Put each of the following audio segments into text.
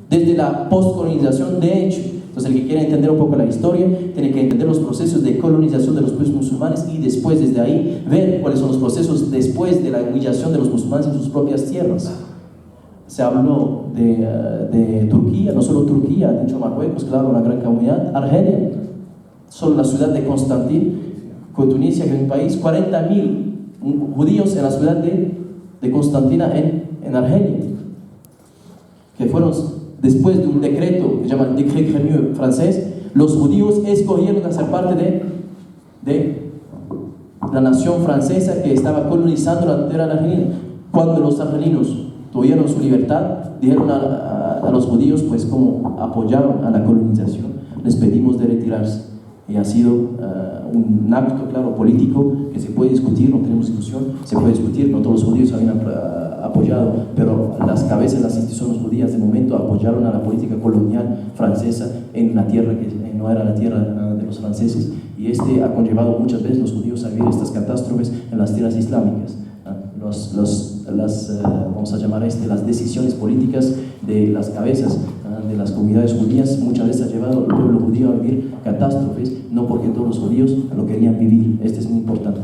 desde la postcolonización de hecho. Entonces el que quiere entender un poco la historia tiene que entender los procesos de colonización de los pueblos musulmanes y después desde ahí ver cuáles son los procesos después de la humillación de los musulmanes en sus propias tierras. Se habló de Turquía, no solo Turquía, de hecho Marruecos, claro, una gran comunidad, Argelia, solo la ciudad de Constantín, con Tunisia, que es un país, 40.000 judíos en la ciudad de Constantina en Argelia, que fueron después de un decreto que se llama el Décret Crémieux francés, los judíos escogieron hacer parte de la nación francesa que estaba colonizando la tierra argelina. Cuando los argelinos tuvieron su libertad, dijeron a los judíos, pues como apoyaron a la colonización, les pedimos de retirarse. Y ha sido un acto, claro, político que se puede discutir, no tenemos discusión, se puede discutir, no todos los judíos habían apoyado, pero las cabezas de las instituciones judías de momento apoyaron a la política colonial francesa en una tierra que no era la tierra de los franceses, y ha conllevado muchas veces los judíos a vivir estas catástrofes en las tierras islámicas. Vamos a llamar las decisiones políticas de las cabezas de las comunidades judías muchas veces ha llevado al pueblo judío a vivir catástrofes, no porque todos los judíos lo querían vivir. Este es muy importante.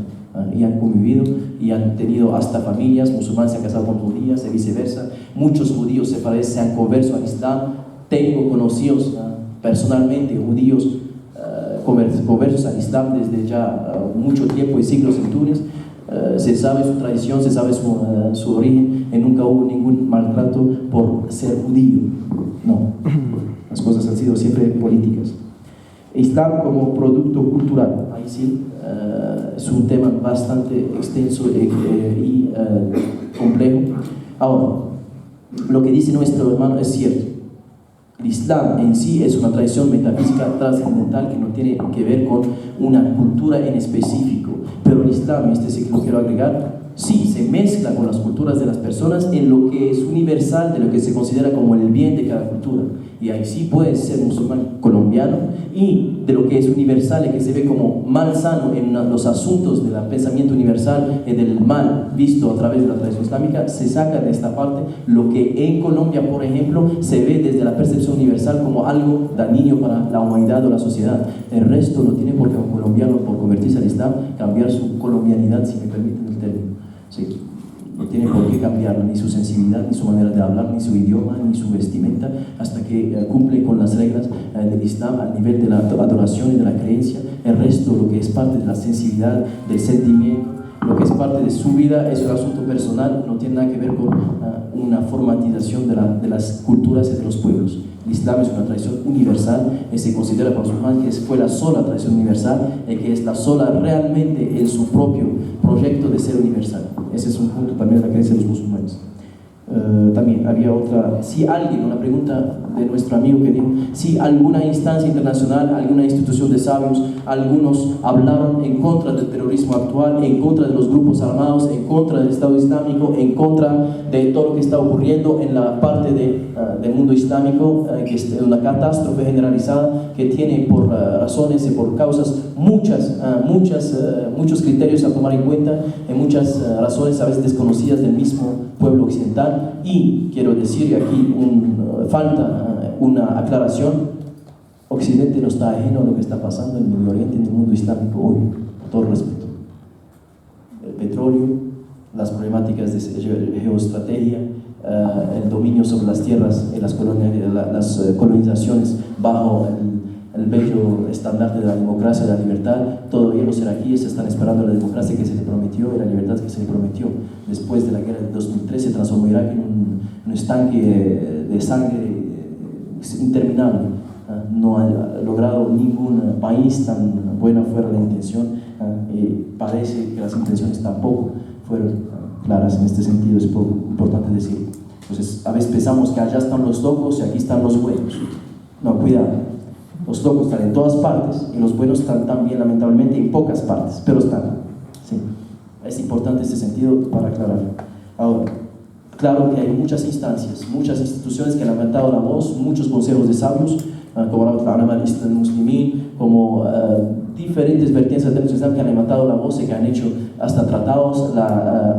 Y han convivido y han tenido hasta familias, musulmanes se han casado con judías y viceversa. Muchos judíos se han convertido al Islam. Tengo conocidos personalmente judíos conversos al Islam desde ya mucho tiempo y siglos en Túnez. Se sabe su tradición, se sabe su origen, y nunca hubo ningún maltrato por ser judío. No, las cosas han sido siempre políticas. Islam como producto cultural, ahí sí, es un tema bastante extenso y complejo. Ahora, lo que dice nuestro hermano es cierto. El Islam en sí es una tradición metafísica trascendental que no tiene que ver con una cultura en específico, pero el Islam, este sí que lo quiero agregar, sí se mezcla con las culturas de las personas en lo que es universal, de lo que se considera como el bien de cada cultura. Y ahí sí puede ser musulmán colombiano, y de lo que es universal y que se ve como mal sano en los asuntos del pensamiento universal y del mal visto a través de la tradición islámica, se saca de esta parte lo que en Colombia, por ejemplo, se ve desde la percepción universal como algo dañino para la humanidad o la sociedad. El resto no tiene por qué un colombiano, por convertirse al Islam, cambiar su colombianidad, si me permiten el término. Sí. No tiene por qué cambiar ni su sensibilidad, ni su manera de hablar, ni su idioma, ni su vestimenta, hasta que cumple con las reglas del Islam al nivel de la adoración y de la creencia. El resto, lo que es parte de la sensibilidad, del sentimiento, lo que es parte de su vida, es un asunto personal, no tiene nada que ver con una formatización de las culturas y de los pueblos. El Islam es una tradición universal y se considera por los musulmanes que fue la sola tradición universal y que es la sola realmente en su propio proyecto de ser universal. Ese es un punto también de la creencia de los musulmanes. También había otra, si alguien, una pregunta de nuestro amigo que dijo, si alguna instancia internacional, alguna institución de sabios, algunos hablaron en contra del terrorismo actual, en contra de los grupos armados, en contra del Estado Islámico, en contra de todo lo que está ocurriendo en la parte del mundo islámico, que es una catástrofe generalizada que tiene por razones y por causas muchos criterios a tomar en cuenta, y muchas razones a veces desconocidas del mismo pueblo occidental. Y quiero decir aquí falta una aclaración: Occidente no está ajeno a lo que está pasando en el Medio Oriente, en el mundo islámico hoy, con todo respeto. El petróleo, las problemáticas de geoestrategia, el dominio sobre las tierras, las colonizaciones bajo el bello estandarte de la democracia y la libertad. Todavía los iraquíes están esperando la democracia que se les prometió y la libertad que se les prometió. Después de la guerra de 2013 se transformó Irak en un estanque de sangre interminable. No ha logrado ningún país, tan buena fuera la intención, y parece que las intenciones tampoco fueron claras en este sentido. Es importante decirlo. Entonces, a veces pensamos que allá están los locos y aquí están los buenos. No, cuidado. Los locos están en todas partes y los buenos están también, lamentablemente, en pocas partes, pero están. Sí. Es importante este sentido para aclarar. Ahora, claro que hay muchas instancias, muchas instituciones que han levantado la voz, muchos consejos de sabios, como la Ulama al-Islam Muslimin, como diferentes vertientes del Islam que han levantado la voz y que han hecho hasta tratados.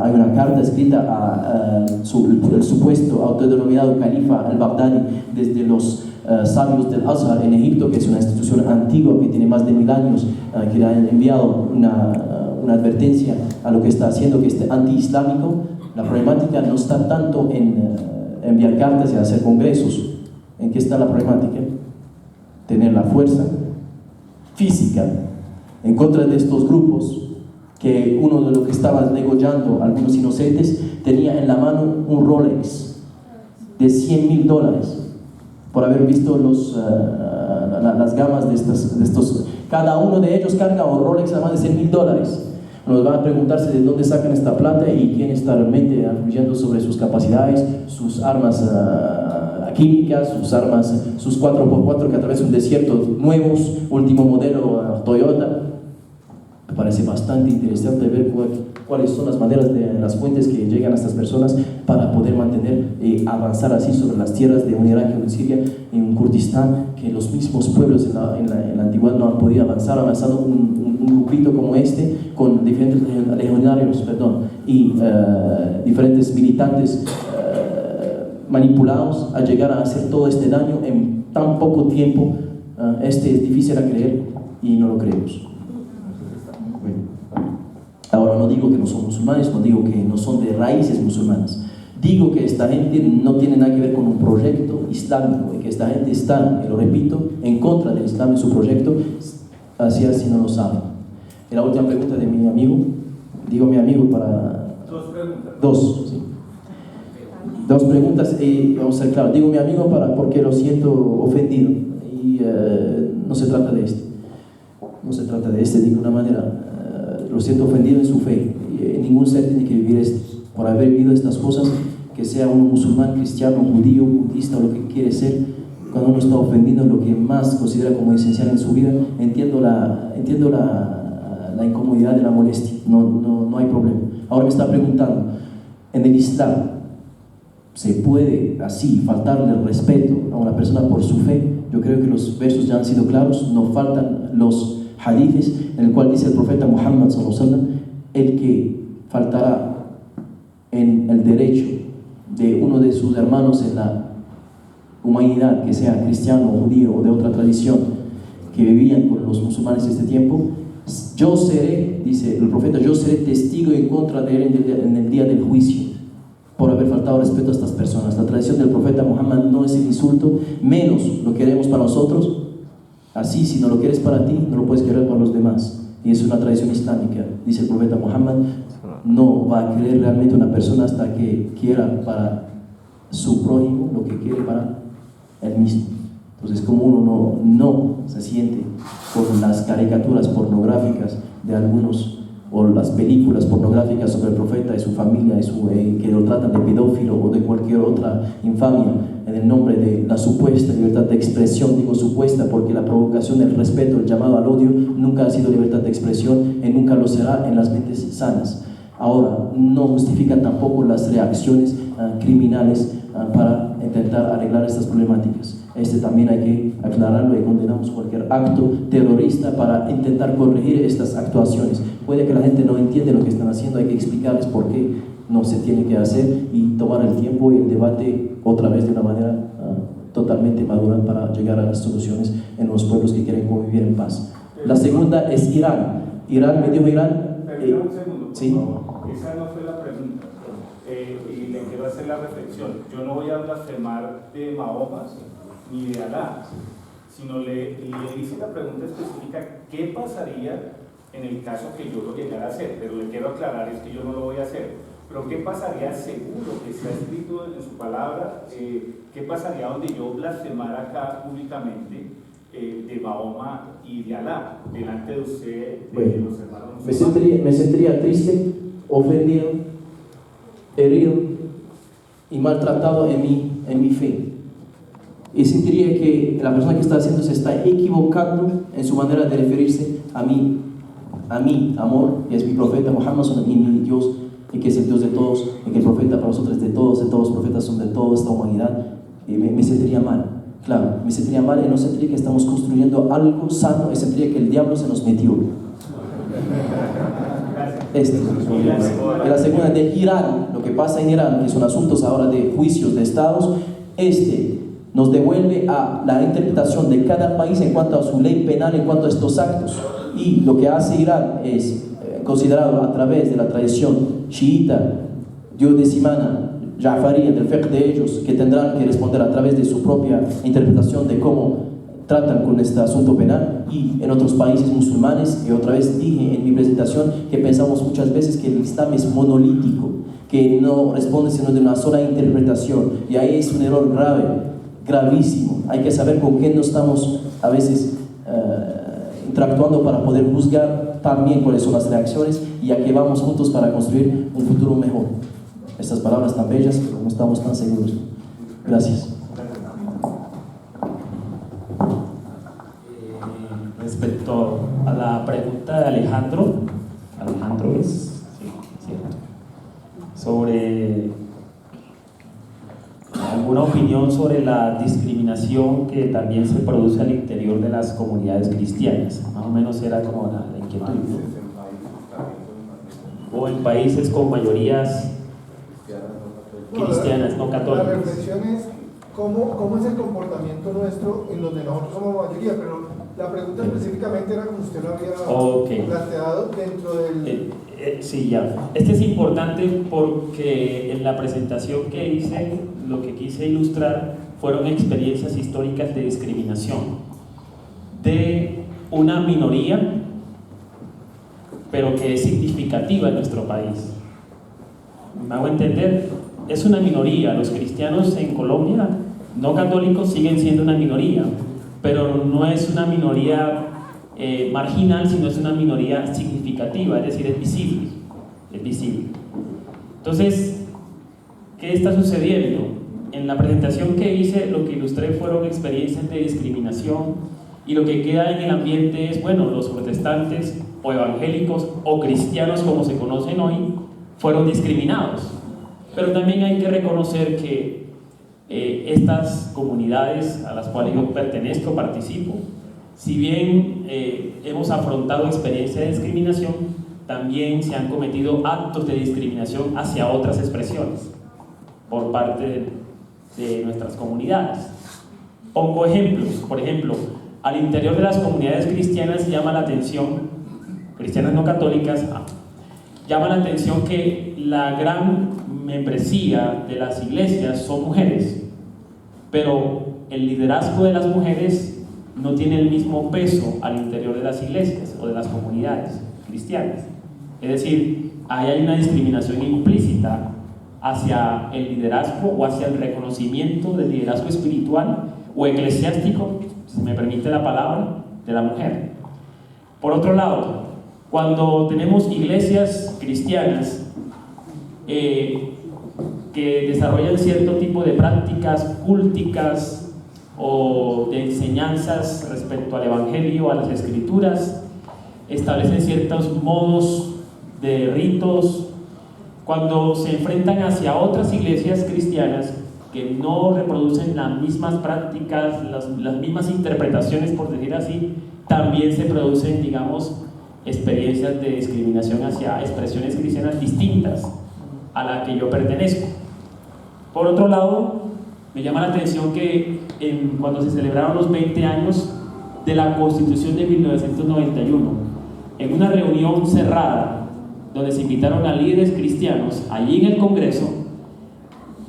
Hay una carta escrita a el supuesto autodenominado califa al-Baghdadi desde los sabios del Azhar en Egipto, que es una institución antigua que tiene más de 1000 años, que le han enviado una advertencia a lo que está haciendo, que es anti-islámico. La problemática no está tanto en enviar cartas y hacer congresos. ¿En qué está la problemática? Tener la fuerza física en contra de estos grupos, que uno de los que estaba degollando a algunos inocentes tenía en la mano un Rolex de $100,000 por haber visto las gamas de estos. Cada uno de ellos carga un Rolex a más de $100,000. Nos van a preguntarse de dónde sacan esta plata y quién está realmente influyendo sobre sus capacidades, sus armas químicas, sus 4x4 que atraviesan desiertos nuevos, último modelo Toyota. Me parece bastante interesante ver cuáles son las maneras las fuentes que llegan a estas personas para poder mantener avanzar así sobre las tierras de un Irak y un Siria y un Kurdistán, que los mismos pueblos en la antigüedad no han podido avanzar, avanzando un grupito como este con diferentes legionarios y diferentes militantes manipulados a llegar a hacer todo este daño en tan poco tiempo. Es difícil a creer y no lo creemos. Ahora, no digo que no son musulmanes, no digo que no son de raíces musulmanas. Digo que esta gente no tiene nada que ver con un proyecto islámico y que esta gente está, y lo repito, en contra del Islam en su proyecto, así no lo saben. Y la última pregunta de mi amigo, digo mi amigo para... Dos preguntas. Dos, sí. Dos preguntas y vamos a ser claros. Digo mi amigo porque lo siento ofendido y no se trata de este. No se trata de este de ninguna manera. Lo siento ofendido en su fe. Ningún ser tiene que vivir esto. Por haber vivido estas cosas, que sea uno musulmán, cristiano, judío, budista, lo que quiere ser, cuando uno está ofendido en lo que más considera como esencial en su vida, entiendo la incomodidad de la molestia. No hay problema. Ahora me está preguntando, en el Islam, ¿se puede así faltarle el respeto a una persona por su fe? Yo creo que los versos ya han sido claros. No faltan los hadiths en el cual dice el profeta Muhammad sallallahu alaihi wasallam: el que faltará en el derecho de uno de sus hermanos en la humanidad, que sea cristiano, judío o de otra tradición, que vivían con los musulmanes en este tiempo, yo seré, dice el profeta, yo seré testigo en contra de él en el día del juicio, por haber faltado respeto a estas personas. La tradición del profeta Muhammad no es el insulto, menos lo queremos para nosotros. Así, si no lo quieres para ti, no lo puedes querer para los demás. Y es una tradición islámica. Dice el profeta Muhammad, no va a querer realmente una persona hasta que quiera para su prójimo lo que quiere para él mismo. Entonces, como uno no se siente con las caricaturas pornográficas de algunos, o las películas pornográficas sobre el profeta y su familia, que lo tratan de pedófilo o de cualquier otra infamia en el nombre de la supuesta libertad de expresión. Digo supuesta porque la provocación, el respeto, el llamado al odio nunca ha sido libertad de expresión y nunca lo será en las mentes sanas. Ahora, no justifica tampoco las reacciones criminales para intentar arreglar estas problemáticas. También hay que aclararlo, y condenamos cualquier acto terrorista para intentar corregir estas actuaciones. Puede que la gente no entienda lo que están haciendo, hay que explicarles por qué no se tiene que hacer y tomar el tiempo y el debate otra vez de una manera totalmente madura para llegar a las soluciones en los pueblos que quieren convivir en paz. La segunda es Irán. Me dijo Irán. Perdón un segundo, por ¿sí? favor. Esa no fue la pregunta. Y le quiero hacer la reflexión. Yo no voy a blasfemar de Mahoma ni de Alá, sino le hice la pregunta específica: ¿qué pasaría en el caso que yo lo llegara a hacer? Pero le quiero aclarar, es que yo no lo voy a hacer. Pero ¿qué pasaría seguro que está escrito en su palabra? ¿Qué pasaría donde yo blasfemara acá públicamente de Mahoma y de Alá delante de usted, de los hermanos musulmanes? Me sentiría triste, ofendido, herido y maltratado en mi fe. Y sentiría que la persona que está haciendo se está equivocando en su manera de referirse a mí, amor, que es mi profeta Muhammad y mi Dios, y que es el Dios de todos, y que el profeta para nosotros es de todos los profetas son de toda esta humanidad. Y me sentiría mal. Claro, me sentiría mal y no sentiría que estamos construyendo algo sano, y sentiría que el diablo se nos metió. Y la segunda, de Irán, lo que pasa en Irán, que son asuntos ahora de juicios de estados, nos devuelve a la interpretación de cada país en cuanto a su ley penal, en cuanto a estos actos. Y lo que hace Irán es considerado a través de la tradición chiita, duodecimana, Ja'faría, del fiqh de ellos, que tendrán que responder a través de su propia interpretación de cómo tratan con este asunto penal. Y en otros países musulmanes, y otra vez dije en mi presentación que pensamos muchas veces que el Islam es monolítico, que no responde sino de una sola interpretación, y ahí es un error grave, gravísimo. Hay que saber con quién nos estamos a veces interactuando para poder juzgar también cuáles son las reacciones y a qué vamos juntos para construir un futuro mejor. Estas palabras tan bellas, pero no estamos tan seguros. Gracias. Respecto a la pregunta de Alejandro es sí, cierto, sobre alguna opinión sobre la discriminación que también se produce al interior de las comunidades cristianas. Más o menos era como la inquietud, ¿no? O en países con mayorías cristianas, no católicas. La reflexión es cómo es el comportamiento nuestro en donde nosotros somos mayoría, pero la pregunta específicamente era como usted lo había planteado dentro del... Sí, ya. Este es importante porque en la presentación que hice, lo que quise ilustrar fueron experiencias históricas de discriminación de una minoría, pero que es significativa en nuestro país. ¿Me hago entender? Es una minoría. Los cristianos en Colombia, no católicos, siguen siendo una minoría, pero no es una minoría marginal, sino es una minoría significativa, es decir, es visible. Entonces, ¿qué está sucediendo? En la presentación que hice, lo que ilustré fueron experiencias de discriminación, y lo que queda en el ambiente es, bueno, los protestantes o evangélicos o cristianos como se conocen hoy fueron discriminados. Pero también hay que reconocer que estas comunidades a las cuales yo pertenezco, participo, si bien hemos afrontado experiencias de discriminación, también se han cometido actos de discriminación hacia otras expresiones por parte de nuestras comunidades. Pongo ejemplos. Por ejemplo, al interior de las comunidades cristianas llama la atención, cristianas no católicas, llama la atención que la gran membresía de las iglesias son mujeres, pero el liderazgo de las mujeres no tiene el mismo peso al interior de las iglesias o de las comunidades cristianas. Es decir, ahí hay una discriminación implícita hacia el liderazgo o hacia el reconocimiento del liderazgo espiritual o eclesiástico, si me permite la palabra, de la mujer. Por otro lado, cuando tenemos iglesias cristianas que desarrollan cierto tipo de prácticas culticas o de enseñanzas respecto al evangelio, a las escrituras, establecen ciertos modos de ritos, cuando se enfrentan hacia otras iglesias cristianas que no reproducen las mismas prácticas, las mismas interpretaciones, por decir así, también se producen, digamos, experiencias de discriminación hacia expresiones cristianas distintas a la que yo pertenezco. Por otro lado, me llama la atención que cuando se celebraron los 20 años de la Constitución de 1991, en una reunión cerrada donde se invitaron a líderes cristianos allí en el Congreso,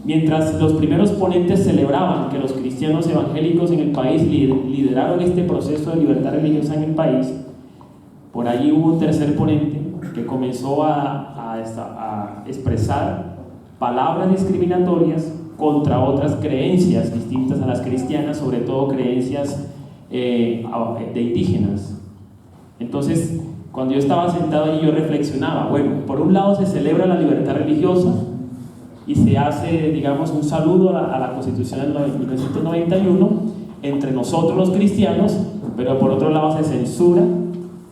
mientras los primeros ponentes celebraban que los cristianos evangélicos en el país lideraron este proceso de libertad religiosa en el país, por allí hubo un tercer ponente que comenzó a expresar palabras discriminatorias contra otras creencias distintas a las cristianas, sobre todo creencias de indígenas. Entonces, cuando yo estaba sentado allí, yo reflexionaba, bueno, por un lado se celebra la libertad religiosa y se hace, digamos, un saludo a la Constitución del 1991 entre nosotros los cristianos, pero por otro lado se censura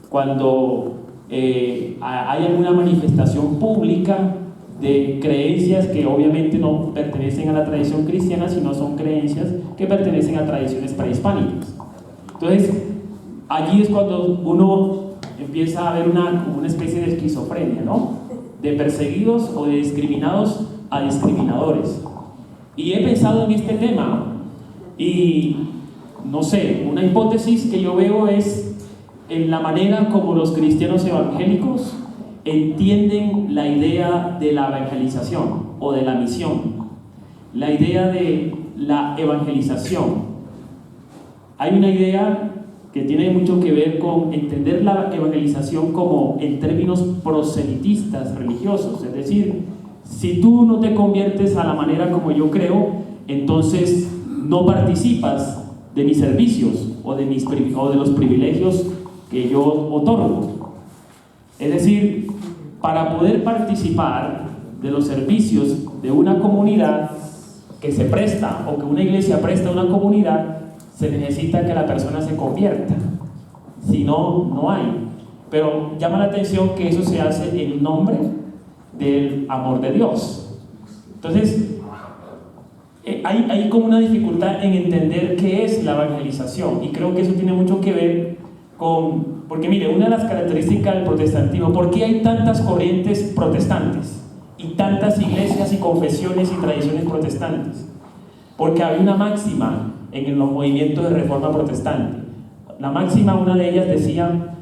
cuando hay alguna manifestación pública de creencias que obviamente no pertenecen a la tradición cristiana, sino son creencias que pertenecen a tradiciones prehispánicas. Entonces, allí es cuando uno empieza a ver como una especie de esquizofrenia, ¿no? De perseguidos o de discriminados a discriminadores. Y he pensado en este tema y, no sé, una hipótesis que yo veo es en la manera como los cristianos evangélicos entienden la idea de la evangelización o de la misión, la idea de la evangelización. Hay una idea que tiene mucho que ver con entender la evangelización como en términos proselitistas religiosos, es decir, si tú no te conviertes a la manera como yo creo, entonces no participas de mis servicios o de los privilegios que yo otorgo. Es decir, para poder participar de los servicios de una comunidad que se presta o que una iglesia presta a una comunidad, se necesita que la persona se convierta. Si no, no hay. Pero llama la atención que eso se hace en nombre del amor de Dios. Entonces, hay como una dificultad en entender qué es la evangelización, y creo que eso tiene mucho que ver porque mire, una de las características del protestantismo, ¿por qué hay tantas corrientes protestantes y tantas iglesias y confesiones y tradiciones protestantes? Porque hay una máxima en los movimientos de reforma protestante. La máxima, una de ellas decía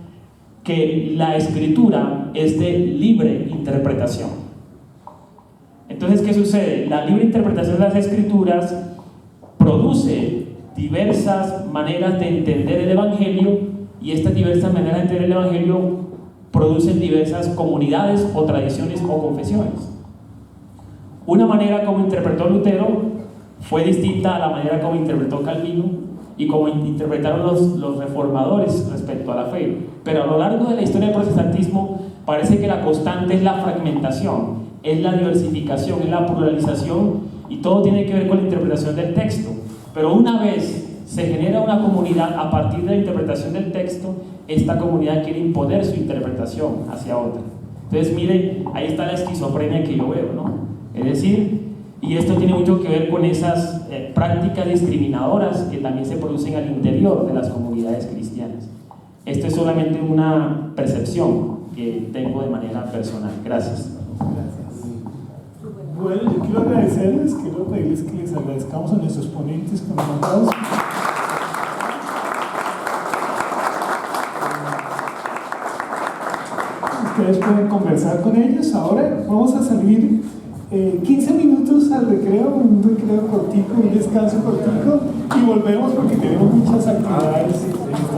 que la escritura es de libre interpretación. Entonces, ¿qué sucede? La libre interpretación de las escrituras produce diversas maneras de entender el evangelio, y estas diversas maneras de entender el evangelio producen diversas comunidades o tradiciones o confesiones. Una manera como interpretó Lutero fue distinta a la manera como interpretó Calvino y como interpretaron los reformadores respecto a la fe. Pero a lo largo de la historia del protestantismo parece que la constante es la fragmentación, es la diversificación, es la pluralización, y todo tiene que ver con la interpretación del texto. Pero una vez se genera una comunidad a partir de la interpretación del texto, esta comunidad quiere imponer su interpretación hacia otra. Entonces, mire, ahí está la esquizofrenia que yo veo, ¿no? Es decir, y esto tiene mucho que ver con esas prácticas discriminadoras que también se producen al interior de las comunidades cristianas. Esto es solamente una percepción que tengo de manera personal. Gracias. Bueno, yo quiero agradecerles, quiero pedirles que les agradezcamos a nuestros ponentes con un aplauso. Ustedes pueden conversar con ellos. Ahora vamos a salir 15 minutos al recreo, un recreo cortico, un descanso cortico, y volvemos porque tenemos muchas actividades.